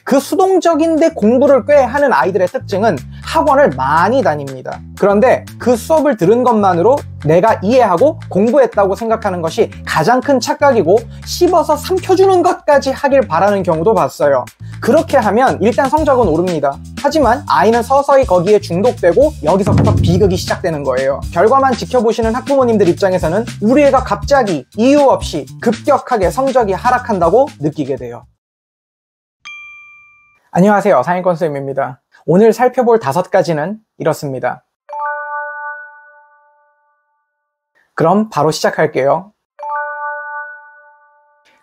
그 수동적인데 공부를 꽤 하는 아이들의 특징은 학원을 많이 다닙니다. 그런데 그 수업을 들은 것만으로 내가 이해하고 공부했다고 생각하는 것이 가장 큰 착각이고 씹어서 삼켜주는 것까지 하길 바라는 경우도 봤어요. 그렇게 하면 일단 성적은 오릅니다. 하지만 아이는 서서히 거기에 중독되고 여기서부터 비극이 시작되는 거예요. 결과만 지켜보시는 학부모님들 입장에서는 우리 애가 갑자기 이유 없이 급격하게 성적이 하락한다고 느끼게 돼요. 안녕하세요, 상위권쌤입니다. 오늘 살펴볼 5가지는 이렇습니다. 그럼 바로 시작할게요.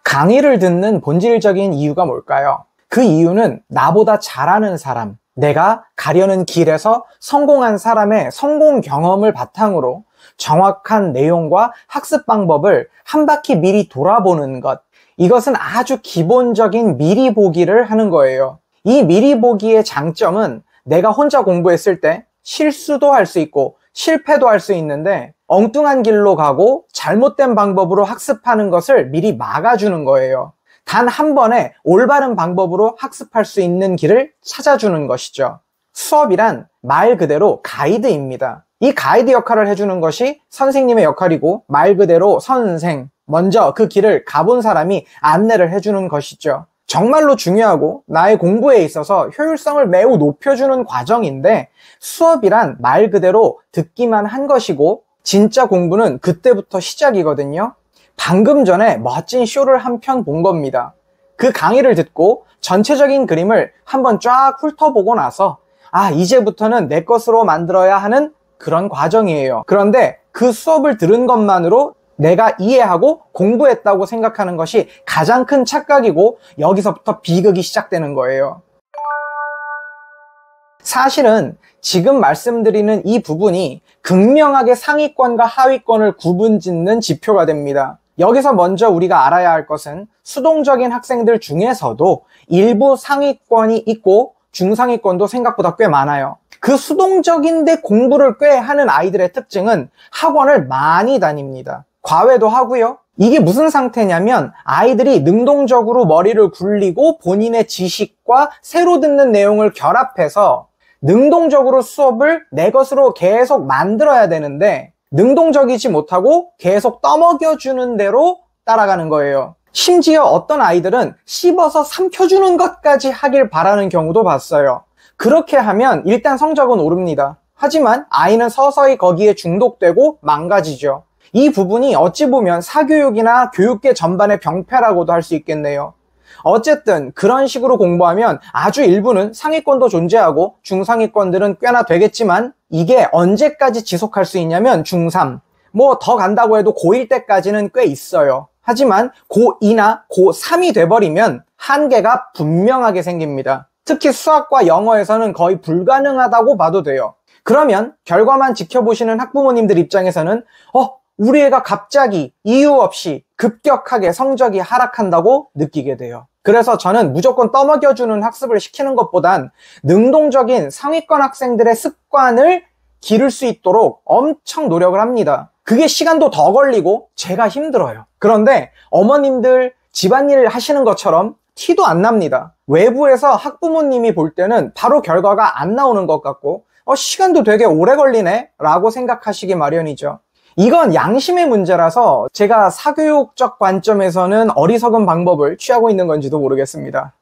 강의를 듣는 본질적인 이유가 뭘까요? 그 이유는 나보다 잘하는 사람, 내가 가려는 길에서 성공한 사람의 성공 경험을 바탕으로 정확한 내용과 학습 방법을 한 바퀴 미리 돌아보는 것. 이것은 아주 기본적인 미리 보기를 하는 거예요. 이 미리 보기의 장점은 내가 혼자 공부했을 때 실수도 할 수 있고 실패도 할 수 있는데 엉뚱한 길로 가고 잘못된 방법으로 학습하는 것을 미리 막아주는 거예요. 단 한 번에 올바른 방법으로 학습할 수 있는 길을 찾아주는 것이죠. 수업이란 말 그대로 가이드입니다. 이 가이드 역할을 해주는 것이 선생님의 역할이고 말 그대로 선생, 먼저 그 길을 가본 사람이 안내를 해주는 것이죠. 정말로 중요하고 나의 공부에 있어서 효율성을 매우 높여주는 과정인데 수업이란 말 그대로 듣기만 한 것이고 진짜 공부는 그때부터 시작이거든요. 방금 전에 멋진 쇼를 한 편 본 겁니다. 그 강의를 듣고 전체적인 그림을 한번 쫙 훑어보고 나서 이제부터는 내 것으로 만들어야 하는 그런 과정이에요. 그런데 그 수업을 들은 것만으로 내가 이해하고 공부했다고 생각하는 것이 가장 큰 착각이고 여기서부터 비극이 시작되는 거예요. 사실은 지금 말씀드리는 이 부분이 극명하게 상위권과 하위권을 구분짓는 지표가 됩니다. 여기서 먼저 우리가 알아야 할 것은 수동적인 학생들 중에서도 일부 상위권이 있고 중상위권도 생각보다 꽤 많아요. 그 수동적인데 공부를 꽤 하는 아이들의 특징은 학원을 많이 다닙니다. 과외도 하고요. 이게 무슨 상태냐면 아이들이 능동적으로 머리를 굴리고 본인의 지식과 새로 듣는 내용을 결합해서 능동적으로 수업을 내 것으로 계속 만들어야 되는데 능동적이지 못하고 계속 떠먹여주는 대로 따라가는 거예요. 심지어 어떤 아이들은 씹어서 삼켜주는 것까지 하길 바라는 경우도 봤어요. 그렇게 하면 일단 성적은 오릅니다. 하지만 아이는 서서히 거기에 중독되고 망가지죠. 이 부분이 어찌 보면 사교육이나 교육계 전반의 병폐라고도 할 수 있겠네요. 어쨌든 그런 식으로 공부하면 아주 일부는 상위권도 존재하고 중상위권들은 꽤나 되겠지만 이게 언제까지 지속할 수 있냐면 중3, 더 간다고 해도 고1 때까지는 꽤 있어요. 하지만 고2나 고3이 돼버리면 한계가 분명하게 생깁니다. 특히 수학과 영어에서는 거의 불가능하다고 봐도 돼요. 그러면 결과만 지켜보시는 학부모님들 입장에서는 우리 애가 갑자기 이유 없이 급격하게 성적이 하락한다고 느끼게 돼요. 그래서 저는 무조건 떠먹여주는 학습을 시키는 것보단 능동적인 상위권 학생들의 습관을 기를 수 있도록 엄청 노력을 합니다. 그게 시간도 더 걸리고 제가 힘들어요. 그런데 어머님들 집안일 하시는 것처럼 티도 안 납니다. 외부에서 학부모님이 볼 때는 바로 결과가 안 나오는 것 같고 시간도 되게 오래 걸리네 라고 생각하시기 마련이죠. 이건 양심의 문제라서 제가 사교육적 관점에서는 어리석은 방법을 취하고 있는 건지도 모르겠습니다.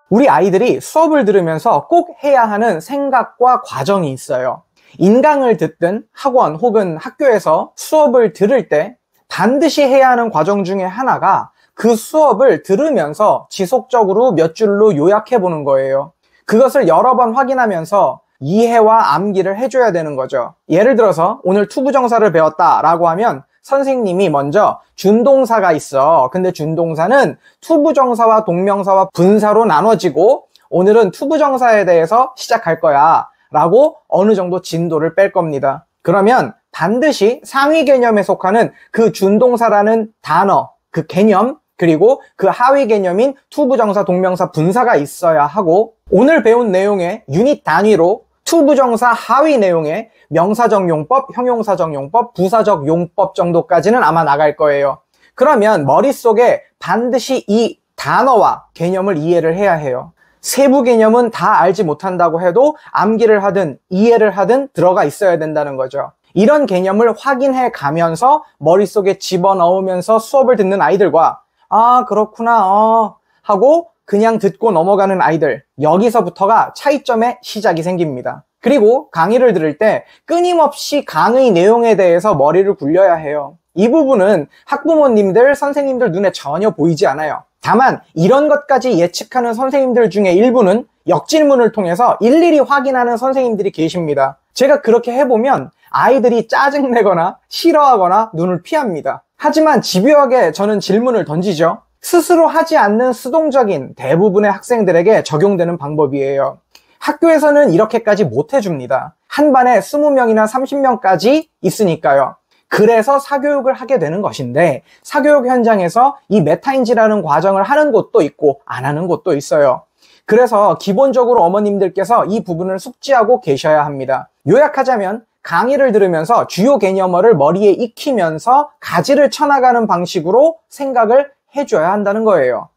우리 아이들이 수업을 들으면서 꼭 해야 하는 생각과 과정이 있어요. 인강을 듣든 학원 혹은 학교에서 수업을 들을 때 반드시 해야 하는 과정 중에 하나가 그 수업을 들으면서 지속적으로 몇 줄로 요약해 보는 거예요. 그것을 여러 번 확인하면서 이해와 암기를 해줘야 되는 거죠. 예를 들어서 오늘 투부정사를 배웠다라고 하면 선생님이 먼저 준동사가 있어. 근데 준동사는 투부정사와 동명사와 분사로 나눠지고 오늘은 투부정사에 대해서 시작할 거야 라고 어느 정도 진도를 뺄 겁니다. 그러면 반드시 상위 개념에 속하는 그 준동사라는 단어, 그 개념, 그리고 그 하위 개념인 투부정사, 동명사, 분사가 있어야 하고 오늘 배운 내용의 유닛 단위로 투부정사 하위 내용의 명사적 용법, 형용사적 용법, 부사적 용법 정도까지는 아마 나갈 거예요. 그러면 머릿속에 반드시 이 단어와 개념을 이해를 해야 해요. 세부 개념은 다 알지 못한다고 해도 암기를 하든 이해를 하든 들어가 있어야 된다는 거죠. 이런 개념을 확인해 가면서 머릿속에 집어넣으면서 수업을 듣는 아이들과 아 그렇구나 하고 그냥 듣고 넘어가는 아이들, 여기서부터가 차이점의 시작이 생깁니다. 그리고 강의를 들을 때 끊임없이 강의 내용에 대해서 머리를 굴려야 해요. 이 부분은 학부모님들, 선생님들 눈에 전혀 보이지 않아요. 다만 이런 것까지 예측하는 선생님들 중에 일부는 역질문을 통해서 일일이 확인하는 선생님들이 계십니다. 제가 그렇게 해보면 아이들이 짜증내거나 싫어하거나 눈을 피합니다. 하지만 집요하게 저는 질문을 던지죠. 스스로 하지 않는 수동적인 대부분의 학생들에게 적용되는 방법이에요. 학교에서는 이렇게까지 못 해줍니다. 한 반에 20명이나 30명까지 있으니까요. 그래서 사교육을 하게 되는 것인데 사교육 현장에서 이 메타인지라는 과정을 하는 곳도 있고 안 하는 곳도 있어요. 그래서 기본적으로 어머님들께서 이 부분을 숙지하고 계셔야 합니다. 요약하자면 강의를 들으면서 주요 개념어를 머리에 익히면서 가지를 쳐나가는 방식으로 생각을 해줘야 한다는 거예요.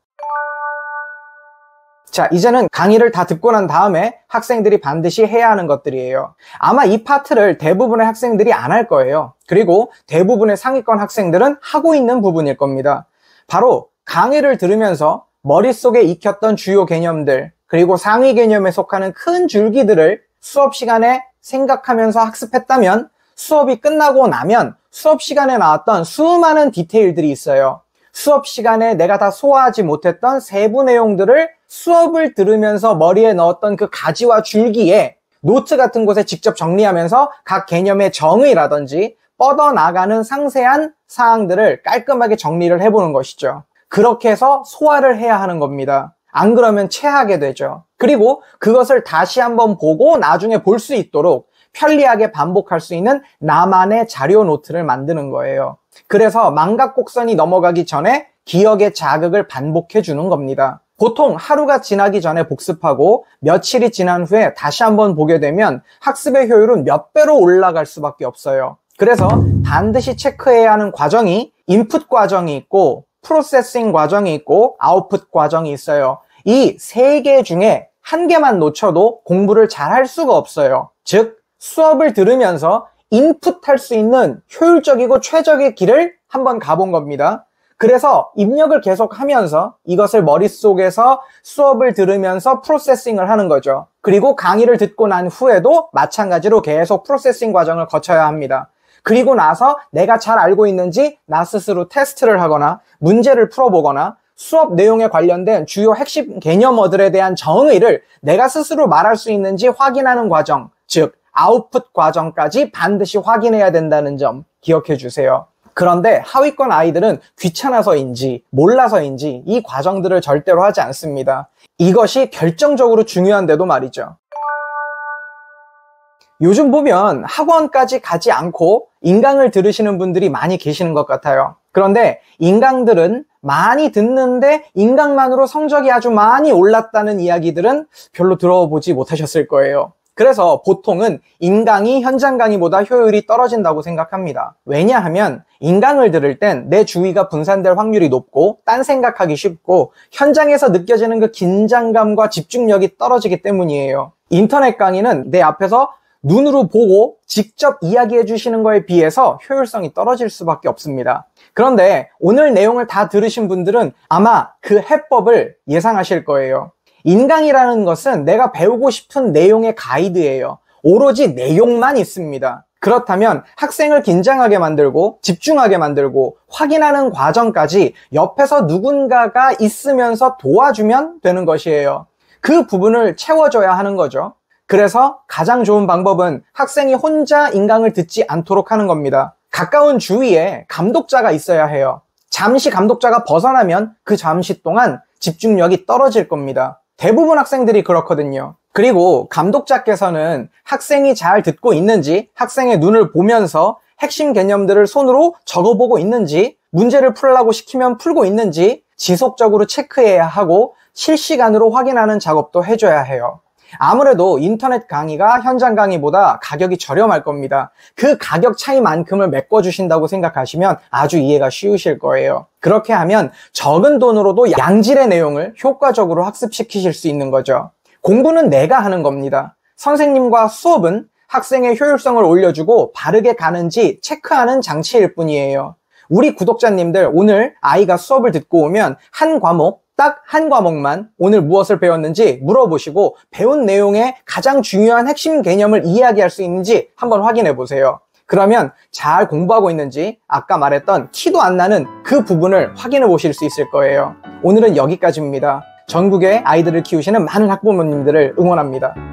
자, 이제는 강의를 다 듣고 난 다음에 학생들이 반드시 해야 하는 것들이에요. 아마 이 파트를 대부분의 학생들이 안 할 거예요. 그리고 대부분의 상위권 학생들은 하고 있는 부분일 겁니다. 바로 강의를 들으면서 머릿속에 익혔던 주요 개념들, 그리고 상위 개념에 속하는 큰 줄기들을 수업 시간에 생각하면서 학습했다면 수업이 끝나고 나면 수업 시간에 나왔던 수많은 디테일들이 있어요. 수업 시간에 내가 다 소화하지 못했던 세부 내용들을 수업을 들으면서 머리에 넣었던 그 가지와 줄기에 노트 같은 곳에 직접 정리하면서 각 개념의 정의라든지 뻗어나가는 상세한 사항들을 깔끔하게 정리를 해보는 것이죠. 그렇게 해서 소화를 해야 하는 겁니다. 안 그러면 체하게 되죠. 그리고 그것을 다시 한번 보고 나중에 볼 수 있도록 편리하게 반복할 수 있는 나만의 자료 노트를 만드는 거예요. 그래서 망각곡선이 넘어가기 전에 기억의 자극을 반복해 주는 겁니다. 보통 하루가 지나기 전에 복습하고 며칠이 지난 후에 다시 한번 보게 되면 학습의 효율은 몇 배로 올라갈 수밖에 없어요. 그래서 반드시 체크해야 하는 과정이 인풋 과정이 있고 프로세싱 과정이 있고 아웃풋 과정이 있어요. 이 세 개 중에 한 개만 놓쳐도 공부를 잘 할 수가 없어요. 즉 수업을 들으면서 인풋할 수 있는 효율적이고 최적의 길을 한번 가본 겁니다. 그래서 입력을 계속 하면서 이것을 머릿속에서 수업을 들으면서 프로세싱을 하는 거죠. 그리고 강의를 듣고 난 후에도 마찬가지로 계속 프로세싱 과정을 거쳐야 합니다. 그리고 나서 내가 잘 알고 있는지 나 스스로 테스트를 하거나 문제를 풀어보거나 수업 내용에 관련된 주요 핵심 개념어들에 대한 정의를 내가 스스로 말할 수 있는지 확인하는 과정, 즉 아웃풋 과정까지 반드시 확인해야 된다는 점 기억해 주세요. 그런데 하위권 아이들은 귀찮아서인지 몰라서인지 이 과정들을 절대로 하지 않습니다. 이것이 결정적으로 중요한데도 말이죠. 요즘 보면 학원까지 가지 않고 인강을 들으시는 분들이 많이 계시는 것 같아요. 그런데 인강들은 많이 듣는데 인강만으로 성적이 아주 많이 올랐다는 이야기들은 별로 들어보지 못하셨을 거예요. 그래서 보통은 인강이 현장 강의보다 효율이 떨어진다고 생각합니다. 왜냐하면 인강을 들을 땐 내 주의가 분산될 확률이 높고 딴 생각하기 쉽고 현장에서 느껴지는 그 긴장감과 집중력이 떨어지기 때문이에요. 인터넷 강의는 내 앞에서 눈으로 보고 직접 이야기해 주시는 거에 비해서 효율성이 떨어질 수밖에 없습니다. 그런데 오늘 내용을 다 들으신 분들은 아마 그 해법을 예상하실 거예요. 인강이라는 것은 내가 배우고 싶은 내용의 가이드예요. 오로지 내용만 있습니다. 그렇다면 학생을 긴장하게 만들고 집중하게 만들고 확인하는 과정까지 옆에서 누군가가 있으면서 도와주면 되는 것이에요. 그 부분을 채워줘야 하는 거죠. 그래서 가장 좋은 방법은 학생이 혼자 인강을 듣지 않도록 하는 겁니다. 가까운 주위에 감독자가 있어야 해요. 잠시 감독자가 벗어나면 그 잠시 동안 집중력이 떨어질 겁니다. 대부분 학생들이 그렇거든요. 그리고 감독자께서는 학생이 잘 듣고 있는지, 학생의 눈을 보면서 핵심 개념들을 손으로 적어보고 있는지, 문제를 풀라고 시키면 풀고 있는지 지속적으로 체크해야 하고 실시간으로 확인하는 작업도 해줘야 해요. 아무래도 인터넷 강의가 현장 강의보다 가격이 저렴할 겁니다. 그 가격 차이만큼을 메꿔주신다고 생각하시면 아주 이해가 쉬우실 거예요. 그렇게 하면 적은 돈으로도 양질의 내용을 효과적으로 학습시키실 수 있는 거죠. 공부는 내가 하는 겁니다. 선생님과 수업은 학생의 효율성을 올려주고 바르게 가는지 체크하는 장치일 뿐이에요. 우리 구독자님들, 오늘 아이가 수업을 듣고 오면 딱 한 과목만 오늘 무엇을 배웠는지 물어보시고 배운 내용의 가장 중요한 핵심 개념을 이야기할 수 있는지 한번 확인해 보세요. 그러면 잘 공부하고 있는지 아까 말했던 티도 안 나는 그 부분을 확인해 보실 수 있을 거예요. 오늘은 여기까지입니다. 전국의 아이들을 키우시는 많은 학부모님들을 응원합니다.